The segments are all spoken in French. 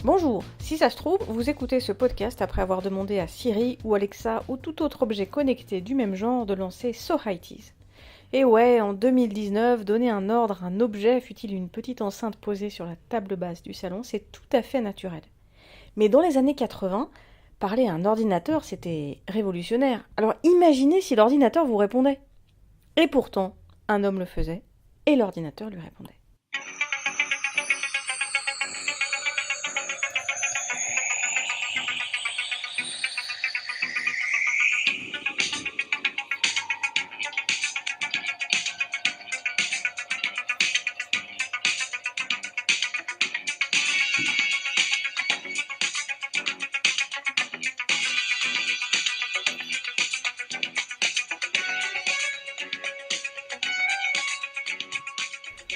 Bonjour, si ça se trouve, vous écoutez ce podcast après avoir demandé à Siri ou Alexa ou tout autre objet connecté du même genre de lancer So Hi-Tes. Et ouais, en 2019, donner un ordre à un objet, fût-il une petite enceinte posée sur la table basse du salon, c'est tout à fait naturel. Mais dans les années 80, parler à un ordinateur, c'était révolutionnaire. Alors imaginez si l'ordinateur vous répondait. Et pourtant, un homme le faisait, et l'ordinateur lui répondait.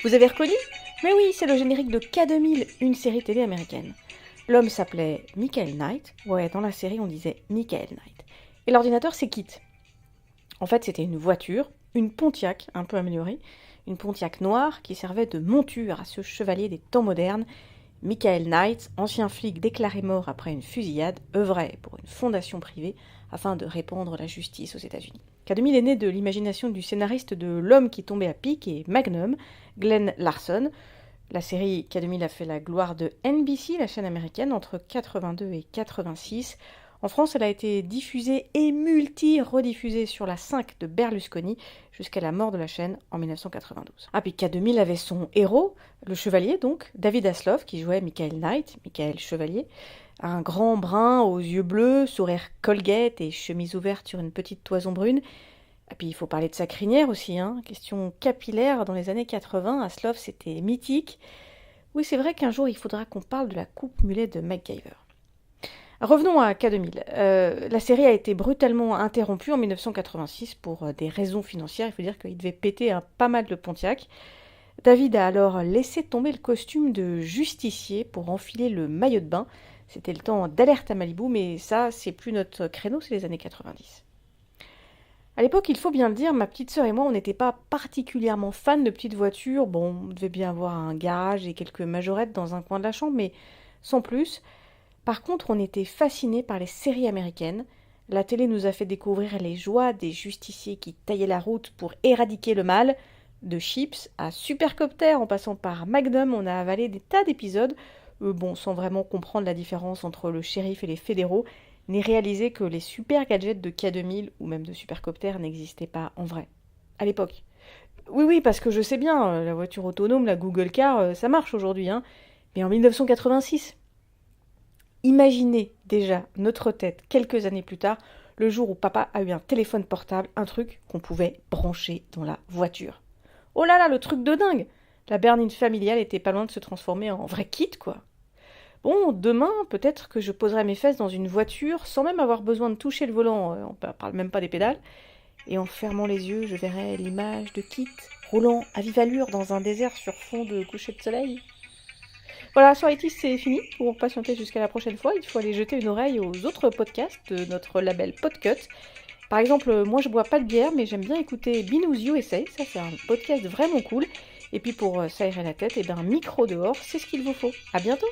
Vous avez reconnu ? Mais oui, c'est le générique de K2000, une série télé américaine. L'homme s'appelait Michael Knight. Ouais, dans la série, on disait Michael Knight. Et l'ordinateur, c'est Kit. En fait, c'était une voiture, une Pontiac, un peu améliorée, une Pontiac noire qui servait de monture à ce chevalier des temps modernes. Michael Knight, ancien flic déclaré mort après une fusillade, œuvrait pour une fondation privée afin de répandre la justice aux États-Unis. K2000 est né de l'imagination du scénariste de L'homme qui tombait à pic et Magnum, Glenn Larson. La série K2000 a fait la gloire de NBC, la chaîne américaine, entre 82 et 86. En France, elle a été diffusée et multi-rediffusée sur la 5 de Berlusconi jusqu'à la mort de la chaîne en 1992. Ah, puis K2000 avait son héros, le chevalier donc, David Hasselhoff, qui jouait Michael Knight, Michael Chevalier, un grand brun aux yeux bleus, sourire Colgate et chemise ouverte sur une petite toison brune. Et puis il faut parler de sa crinière aussi, question capillaire dans les années 80, Hasselhoff c'était mythique. Oui, c'est vrai qu'un jour il faudra qu'on parle de la coupe mulet de MacGyver. Revenons à K2000. La série a été brutalement interrompue en 1986 pour des raisons financières. Il faut dire qu'il devait péter pas mal de Pontiac. David a alors laissé tomber le costume de justicier pour enfiler le maillot de bain. C'était le temps d'Alerte à Malibu, mais ça, c'est plus notre créneau, c'est les années 90. À l'époque, il faut bien le dire, ma petite sœur et moi, on n'était pas particulièrement fans de petites voitures. Bon, on devait bien avoir un garage et quelques majorettes dans un coin de la chambre, mais sans plus. Par contre, on était fascinés par les séries américaines. La télé nous a fait découvrir les joies des justiciers qui taillaient la route pour éradiquer le mal. De Chips à Supercopter, en passant par Magnum, on a avalé des tas d'épisodes, sans vraiment comprendre la différence entre le shérif et les fédéraux, ni réaliser que les super gadgets de K2000 ou même de Supercopter n'existaient pas en vrai. À l'époque. Oui, parce que je sais bien, la voiture autonome, la Google Car, ça marche aujourd'hui, mais en 1986. Imaginez déjà notre tête quelques années plus tard, le jour où papa a eu un téléphone portable, un truc qu'on pouvait brancher dans la voiture. Oh là là, le truc de dingue! La berline familiale était pas loin de se transformer en vrai kit, quoi. Bon, demain, peut-être que je poserai mes fesses dans une voiture sans même avoir besoin de toucher le volant, on parle même pas des pédales, et en fermant les yeux, je verrai l'image de Kit roulant à vive allure dans un désert sur fond de coucher de soleil. Voilà, sur Itis, c'est fini. Pour patienter jusqu'à la prochaine fois, il faut aller jeter une oreille aux autres podcasts de notre label Podcut. Par exemple, moi je bois pas de bière, mais j'aime bien écouter Binous USA, ça c'est un podcast vraiment cool. Et puis pour s'aérer la tête, micro dehors, c'est ce qu'il vous faut. À bientôt!